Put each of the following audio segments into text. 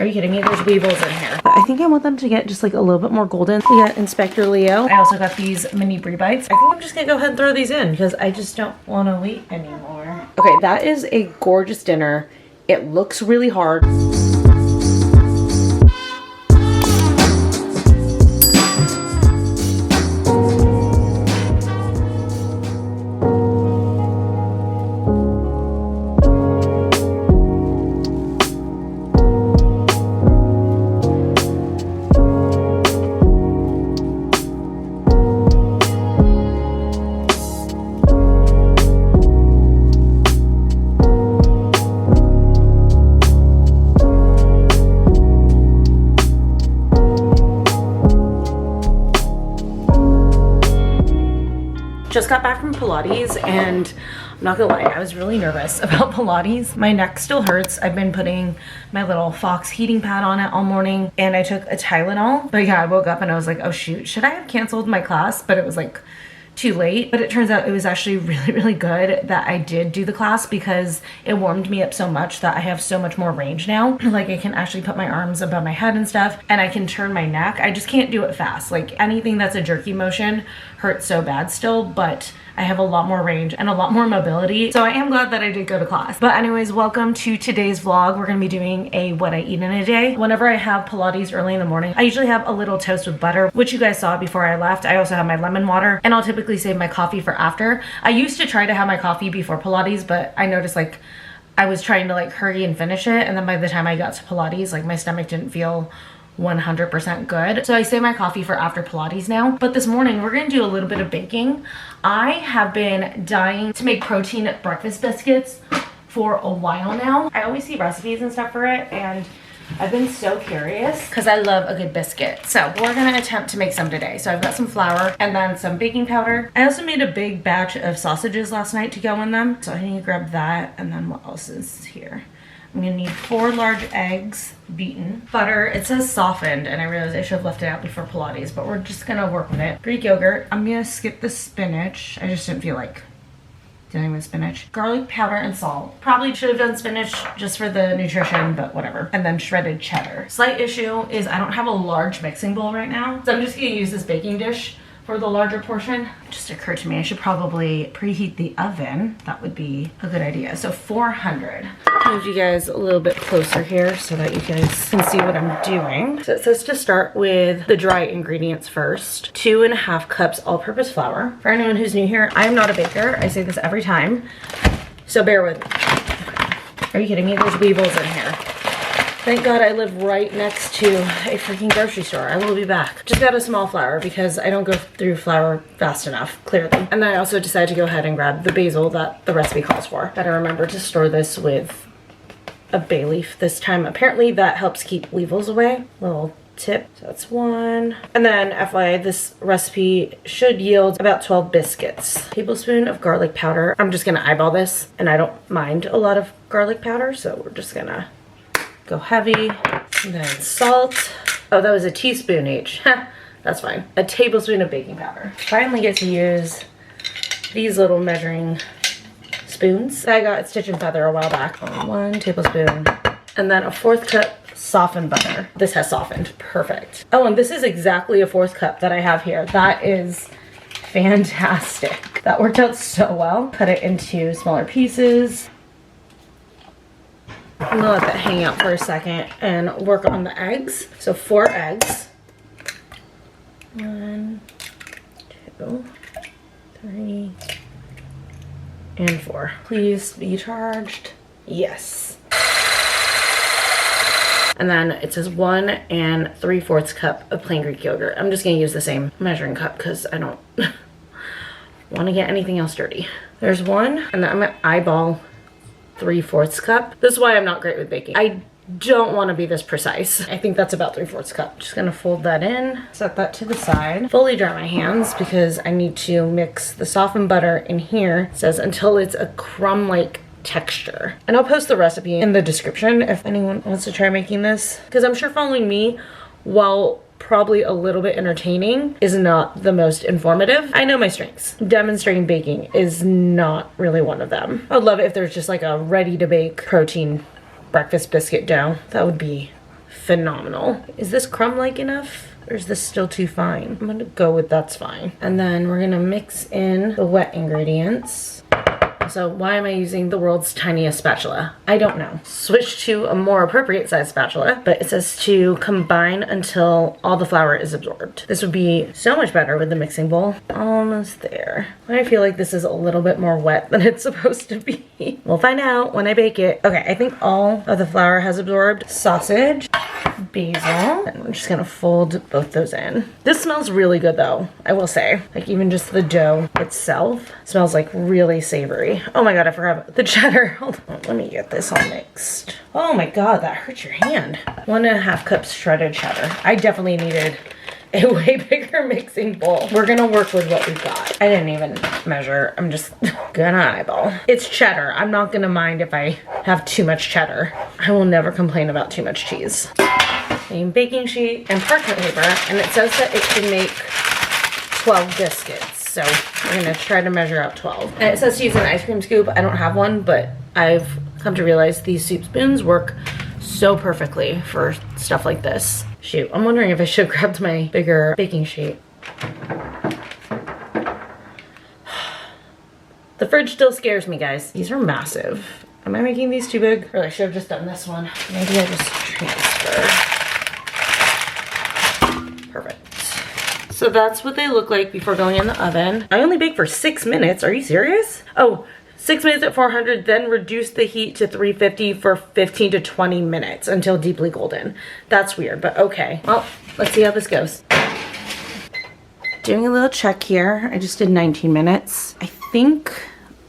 Are you kidding me? There's weevils in here. I think I want them to get just like a little bit more golden. We got Inspector Leo. I also got these mini brie bites. I think I'm just gonna go ahead and throw these in because I just don't want to wait anymore. Okay, that is a gorgeous dinner. It looks really hard. Just got back from Pilates and I'm not gonna lie, I was really nervous about Pilates. My neck still hurts. I've been putting my little Fox heating pad on it all morning and I took a Tylenol. But yeah, I woke up and I was like, oh shoot, should I have canceled my class? But it was like too late. But it turns out it was actually really good that I did do the class because it warmed me up so much that I have so much more range now. Like I can actually put my arms above my head and stuff and I can turn my neck. I just can't do it fast. Like anything that's a jerky motion hurts so bad still, but I have a lot more range and a lot more mobility. So I am glad that I did go to class. But anyways, welcome to today's vlog. We're gonna be doing a what I eat in a day. Whenever I have Pilates early in the morning, I usually have a little toast with butter, which you guys saw before I left. I also have my lemon water and I'll typically save my coffee for after. I used to try to have my coffee before Pilates, but I noticed like I was trying to like hurry and finish it. And then by the time I got to Pilates, like my stomach didn't feel 100% good. So I save my coffee for after Pilates now. But this morning we're gonna do a little bit of baking. I have been dying to make protein breakfast biscuits for a while now. I always see recipes and stuff for it and I've been so curious because I love a good biscuit. So we're gonna attempt to make some today. So I've got some flour and then some baking powder. I also made a big batch of sausages last night to go in them. So I need to grab that and then what else is here? I'm gonna need 4 large eggs beaten. Butter, it says softened, and I realized I should have left it out before Pilates, but we're just gonna work with it. Greek yogurt, I'm gonna skip the spinach. I just didn't feel like dealing with spinach. Garlic powder and salt. Probably should have done spinach just for the nutrition, but whatever. And then shredded cheddar. Slight issue is I don't have a large mixing bowl right now, so I'm just gonna use this baking dish for the larger portion. It just occurred to me I should probably preheat the oven. That would be a good idea. So 400. Move you guys a little bit closer here so that you guys can see what I'm doing. So it says to start with the dry ingredients first. 2.5 cups all-purpose flour. For anyone who's new here, I am not a baker. I say this every time, so bear with me. Are you kidding me? There's weevils in here. Thank God I live right next to a freaking grocery store. I will be back. Just got a small flour because I don't go through flour fast enough, clearly. And then I also decided to go ahead and grab the basil that the recipe calls for. Gotta remember to store this with a bay leaf this time. Apparently that helps keep weevils away. Little tip. So that's 1. And then FYI, this recipe should yield about 12 biscuits. Tablespoon of garlic powder. I'm just gonna eyeball this and I don't mind a lot of garlic powder, so we're just gonna go heavy. And then salt. Oh, that was a teaspoon each. That's fine. A tablespoon of baking powder. Finally get to use these little measuring spoons that I got at Stitch and Feather a while back. 1 tablespoon. And then a 1/4 cup softened butter. This has softened. Perfect. Oh, and this is exactly a 1/4 cup that I have here. That is fantastic. That worked out so well. Cut it into smaller pieces. I'm gonna let that hang out for a second and work on the eggs. So 4 eggs. 1, 2, 3, and 4. Please be charged. Yes. And then it says 1 3/4 cup of plain Greek yogurt. I'm just gonna use the same measuring cup because I don't want to get anything else dirty. There's 1, and then I'm gonna eyeball 3/4 cup. This is why I'm not great with baking. I don't want to be this precise. I think that's about 3/4 cup. Just gonna fold that in, set that to the side, fully dry my hands because I need to mix the softened butter in here. It says until it's a crumb-like texture. And I'll post the recipe in the description if anyone wants to try making this, because I'm sure following me, while probably a little bit entertaining, is not the most informative. I know my strengths. Demonstrating baking is not really one of them. I would love it if there's just like a ready to bake protein breakfast biscuit dough. That would be phenomenal. Is this crumb-like enough? Or is this still too fine? I'm gonna go with that's fine. And then we're gonna mix in the wet ingredients. So why am I using the world's tiniest spatula? I don't know. Switch to a more appropriate size spatula, but it says to combine until all the flour is absorbed. This would be so much better with the mixing bowl. Almost there. I feel like this is a little bit more wet than it's supposed to be. We'll find out when I bake it. Okay, I think all of the flour has absorbed. Sausage, basil, and we're just gonna fold both those in. This smells really good though, I will say. Like even just the dough itself smells like really savory. Oh my god, I forgot about the cheddar. Hold on, let me get this all mixed. Oh my god, that hurts your hand. 1.5 cups shredded cheddar. I definitely needed a way bigger mixing bowl. We're gonna work with what we've got. I didn't even measure. I'm just gonna eyeball. It's cheddar. I'm not gonna mind if I have too much cheddar. I will never complain about too much cheese. A baking sheet and parchment paper, and it says that it can make 12 biscuits. So we're gonna try to measure out 12. And it says to use an ice cream scoop. I don't have one, but I've come to realize these soup spoons work so perfectly for stuff like this. Shoot, I'm wondering if I should have grabbed my bigger baking sheet. The fridge still scares me, guys. These are massive. Am I making these too big? Or I should have just done this one. Maybe I just transfer. Perfect. So that's what they look like before going in the oven. I only bake for 6 minutes. Are you serious? Oh, 6 minutes at 400, then reduce the heat to 350 for 15 to 20 minutes until deeply golden. That's weird, but okay. Well, let's see how this goes. Doing a little check here. I just did 19 minutes. I think,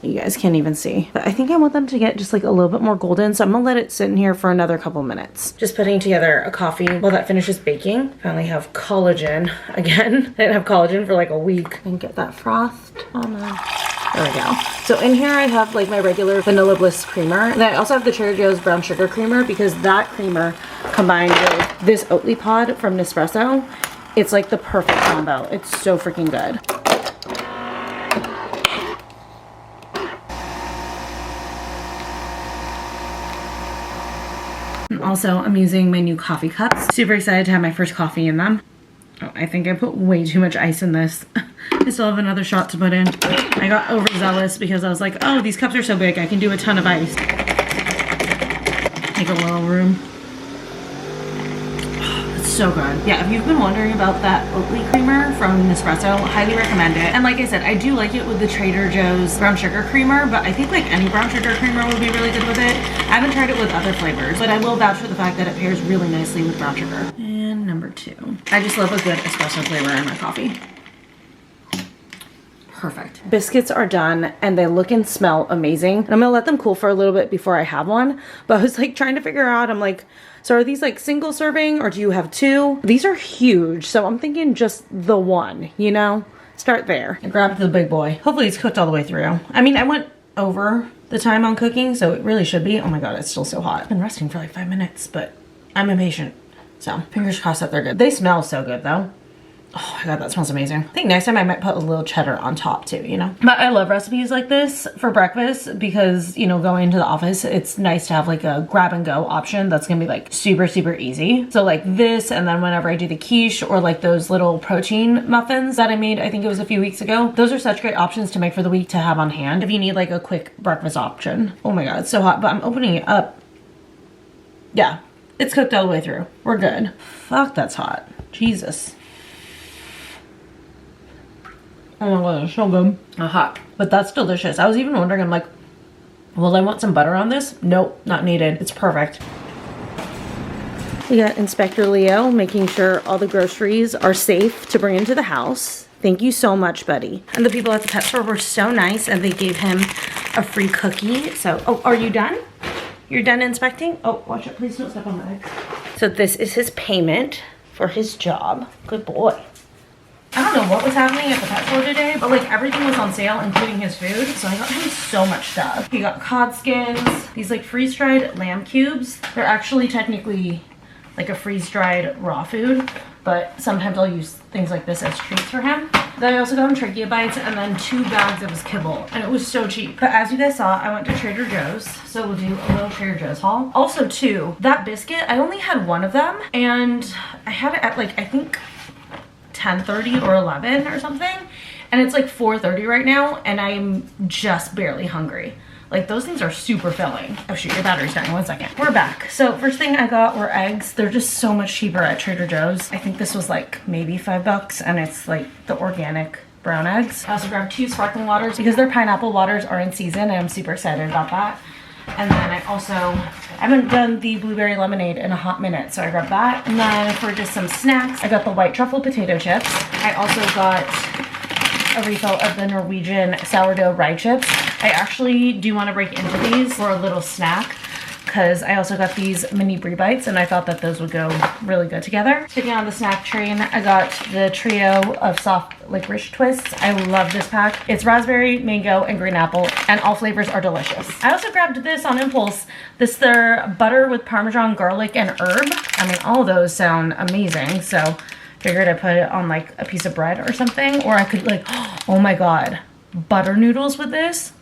you guys can't even see, but I think I want them to get just like a little bit more golden, so I'm gonna let it sit in here for another couple minutes. Just putting together a coffee while that finishes baking. Finally have collagen again. I didn't have collagen for like a week. And get that frothed on the... There we go. So in here I have like my regular Vanilla Bliss creamer. And I also have the Trader Joe's brown sugar creamer because that creamer combined with this Oatly pod from Nespresso, it's like the perfect combo. It's so freaking good. And also I'm using my new coffee cups. Super excited to have my first coffee in them. Oh, I think I put way too much ice in this. I still have another shot to put in. I got overzealous because I was like, oh, these cups are so big, I can do a ton of ice. Take a little room. Oh, it's so good. Yeah, if you've been wondering about that Oatly creamer from Nespresso, highly recommend it. And like I said, I do like it with the Trader Joe's brown sugar creamer, but I think like any brown sugar creamer would be really good with it. I haven't tried it with other flavors, but I will vouch for the fact that it pairs really nicely with brown sugar. And number 2. I just love a good espresso flavor in my coffee. Perfect. Biscuits are done and they look and smell amazing. And I'm gonna let them cool for a little bit before I have one. But I was like trying to figure out, I'm like, so are these like single serving or do you have 2? These are huge. So I'm thinking just the one, you know? Start there. I grabbed the big boy. Hopefully it's cooked all the way through. I mean, I went over the time on cooking, so it really should be. Oh my God, it's still so hot. I've been resting for like 5 minutes, but I'm impatient. So fingers crossed that they're good. They smell so good though. Oh my God, that smells amazing. I think next time I might put a little cheddar on top too, you know? But I love recipes like this for breakfast because, you know, going into the office, it's nice to have like a grab and go option that's gonna be like super, super easy. So like this, and then whenever I do the quiche or like those little protein muffins that I made, I think it was a few weeks ago, those are such great options to make for the week to have on hand if you need like a quick breakfast option. Oh my God, it's so hot, but I'm opening it up. Yeah, it's cooked all the way through. We're good. Fuck, that's hot. Jesus. Oh my God, it's so good. Hot, but that's delicious. I was even wondering, I'm like, will I want some butter on this? Nope, not needed. It's perfect. We got Inspector Leo making sure all the groceries are safe to bring into the house. Thank you so much, buddy. And the people at the pet store were so nice and they gave him a free cookie. So, oh, are you done? You're done inspecting? Oh, watch it, please don't step on my leg. So this is his payment for his job. Good boy. I don't know what was happening at the pet store today, but like everything was on sale, including his food. So I got him so much stuff. He got cod skins, these like freeze-dried lamb cubes. They're actually technically like a freeze-dried raw food, but sometimes I'll use things like this as treats for him. Then I also got him trachea bites and then 2 bags of his kibble, and it was so cheap. But as you guys saw, I went to Trader Joe's, so we'll do a little Trader Joe's haul. Also too, that biscuit, I only had 1 of them, and I had it at like, I think 10:30 or 11 or something, and it's like 4:30 right now, and I'm just barely hungry. Like, those things are super filling. Oh shoot, your battery's dying. 1 second. We're back. So first thing I got were eggs. They're just so much cheaper at Trader Joe's. I think this was like maybe $5, and it's like the organic brown eggs. I also grabbed 2 sparkling waters because their pineapple waters are in season, and I'm super excited about that. And then I haven't done the blueberry lemonade in a hot minute, so I grabbed that. And then for just some snacks, I got the white truffle potato chips. I also got a refill of the Norwegian sourdough rye chips. I actually do want to break into these for a little snack because I also got these mini brie bites, and I thought that those would go really good together. Sticking on the snack train, I got the trio of soft licorice twists. I love this pack. It's raspberry, mango, and green apple, and all flavors are delicious. I also grabbed this on impulse. This is their butter with Parmesan, garlic, and herb. I mean, all those sound amazing, so figured I'd put it on like a piece of bread or something, or I could like, oh my god, butter noodles with this.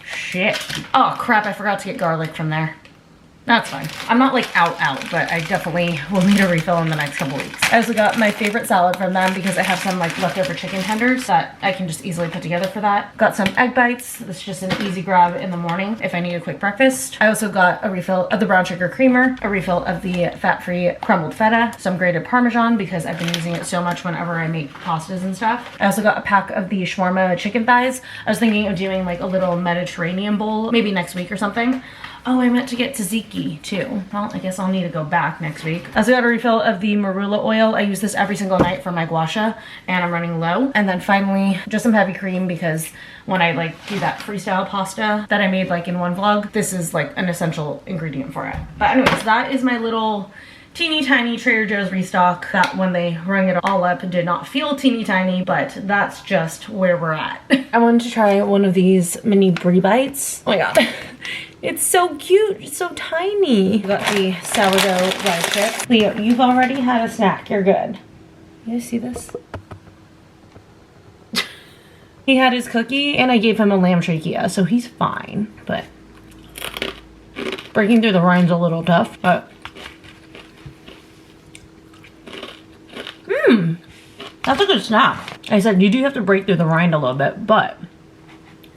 Shit. Oh crap, I forgot to get garlic from there. That's fine. I'm not like out, but I definitely will need a refill in the next couple weeks. I also got my favorite salad from them because I have some like leftover chicken tenders that I can just easily put together for that. Got some egg bites. That's just an easy grab in the morning if I need a quick breakfast. I also got a refill of the brown sugar creamer, a refill of the fat-free crumbled feta, some grated Parmesan because I've been using it so much whenever I make pastas and stuff. I also got a pack of the shawarma chicken thighs. I was thinking of doing like a little Mediterranean bowl maybe next week or something. Oh, I meant to get tzatziki too. Well, I guess I'll need to go back next week. I also got a refill of the marula oil. I use this every single night for my gua sha, and I'm running low. And then finally, just some heavy cream because when I like do that freestyle pasta that I made like in one vlog, this is like an essential ingredient for it. But anyways, that is my little teeny tiny Trader Joe's restock that when they rung it all up did not feel teeny tiny, but that's just where we're at. I wanted to try one of these mini brie bites. Oh my god. It's so cute, it's so tiny. We got the sourdough rye chips. Leo, you've already had a snack, you're good. You guys see this? He had his cookie and I gave him a lamb trachea, so he's fine, but breaking through the rind's a little tough, but that's a good snack. I said you do have to break through the rind a little bit, but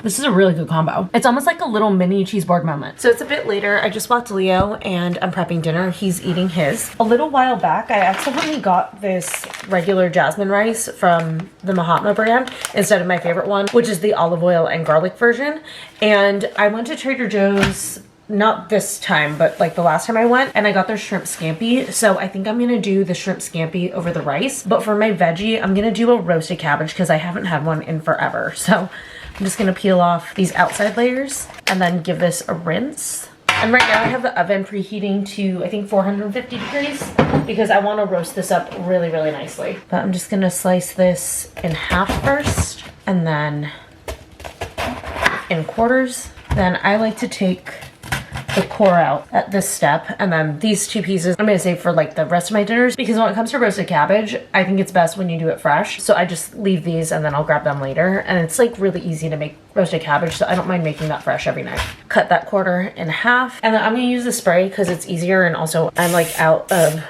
this is a really good combo. It's almost like a little mini cheeseburger moment. So it's a bit later. I just walked Leo and I'm prepping dinner. He's eating his. A little while back, I accidentally got this regular jasmine rice from the Mahatma brand instead of my favorite one, which is the olive oil and garlic version. And I went to Trader Joe's, not this time, but like the last time I went, and I got their shrimp scampi. So I think I'm gonna do the shrimp scampi over the rice. But for my veggie, I'm gonna do a roasted cabbage because I haven't had one in forever. So I'm just gonna peel off these outside layers and then give this a rinse. And right now I have the oven preheating to, I think, 450 degrees because I wanna roast this up really, really nicely. But I'm just gonna slice this in half first and then in quarters. Then I like to take the core out at this step, and then these 2 pieces I'm gonna save for like the rest of my dinners because when it comes to roasted cabbage, I think it's best when you do it fresh. So I just leave these and then I'll grab them later, and it's like really easy to make roasted cabbage, so I don't mind making that fresh every night. Cut that quarter in half, and then I'm gonna use the spray because it's easier, and also I'm like out of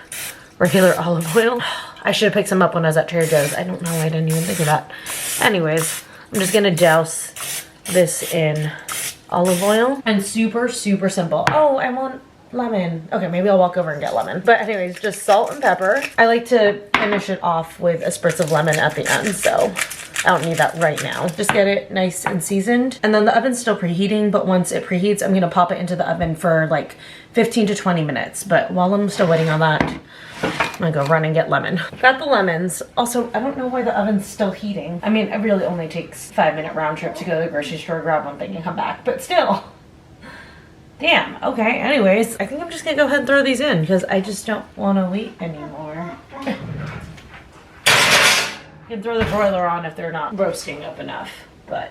regular olive oil. I should have picked some up when I was at Trader Joe's. I don't know why I didn't even think of that. Anyways, I'm just gonna douse this in olive oil, and super simple. Oh, I want lemon. Okay, maybe I'll walk over and get lemon. But anyways, just salt and pepper. I like to finish it off with a spritz of lemon at the end, so I don't need that right now. Just get it nice and seasoned. And then the oven's still preheating, but once it preheats, I'm gonna pop it into the oven for like 15 to 20 minutes. But while I'm still waiting on that, I'm gonna go run and get lemon. Got the lemons. Also, I don't know why the oven's still heating. I mean, it really only takes 5-minute round trip to go to the grocery store, grab one thing and come back, but still. Damn, okay, anyways, I think I'm just gonna go ahead and throw these in because I just don't wanna wait anymore. You can throw the broiler on if they're not roasting up enough, but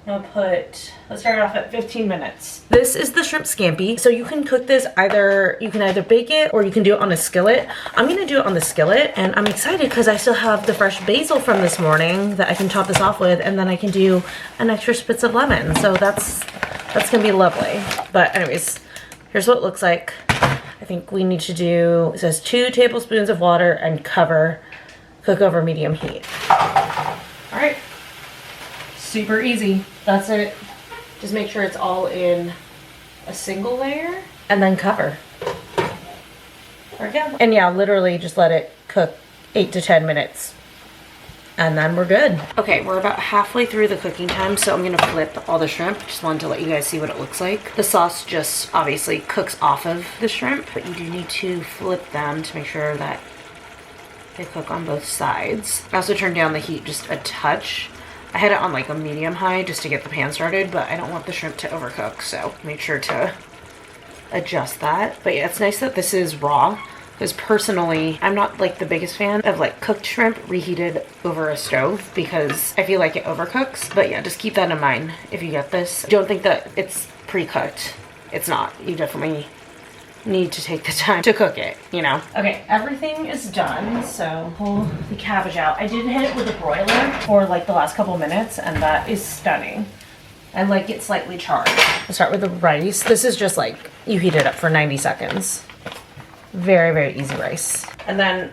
let's start off at 15 minutes. This is the shrimp scampi. So you can cook this you can either bake it or you can do it on a skillet. I'm gonna do it on the skillet, and I'm excited because I still have the fresh basil from this morning that I can top this off with, and then I can do an extra spritz of lemon. So that's gonna be lovely. But anyways, here's what it looks like. I think we need to do, it says 2 tablespoons of water and cook over medium heat. All right. Super easy. That's it. Just make sure it's all in a single layer and then cover. There we go. And yeah, literally just let it cook 8 to 10 minutes and then we're good. Okay, we're about halfway through the cooking time, so I'm gonna flip all the shrimp. Just wanted to let you guys see what it looks like. The sauce just obviously cooks off of the shrimp, but you do need to flip them to make sure that they cook on both sides. I also turned down the heat just a touch. I had it on like a medium high just to get the pan started, but I don't want the shrimp to overcook, so make sure to adjust that. But yeah, it's nice that this is raw, because personally, I'm not like the biggest fan of like cooked shrimp reheated over a stove because I feel like it overcooks. But yeah, just keep that in mind if you get this. Don't think that it's pre-cooked. It's not. You definitely need to take the time to cook it, you know. Okay, everything is done, so pull the cabbage out. I did hit it with a broiler for like the last couple minutes, and that is stunning. I like it slightly charred. I'll start with the rice. This is just like, you heat it up for 90 seconds. Very, very easy rice. And then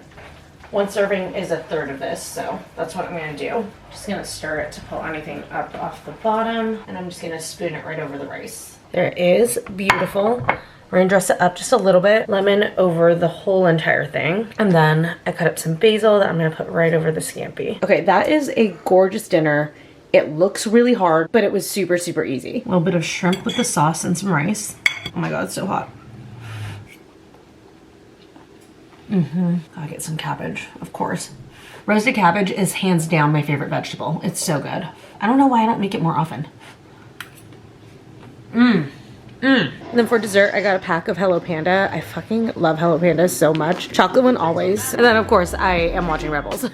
1 serving is 1/3 of this, so that's what I'm gonna do. Just gonna stir it to pull anything up off the bottom, and I'm just gonna spoon it right over the rice. There it is, beautiful. We're gonna dress it up just a little bit. Lemon over the whole entire thing. And then I cut up some basil that I'm gonna put right over the scampi. Okay, that is a gorgeous dinner. It looks really hard, but it was super, super easy. A little bit of shrimp with the sauce and some rice. Oh my God, it's so hot. Gotta get some cabbage, of course. Roasted cabbage is hands down my favorite vegetable. It's so good. I don't know why I don't make it more often. And then for dessert, I got a pack of Hello Panda. I fucking love Hello Panda so much. Chocolate one always. And then of course, I am watching Rebels.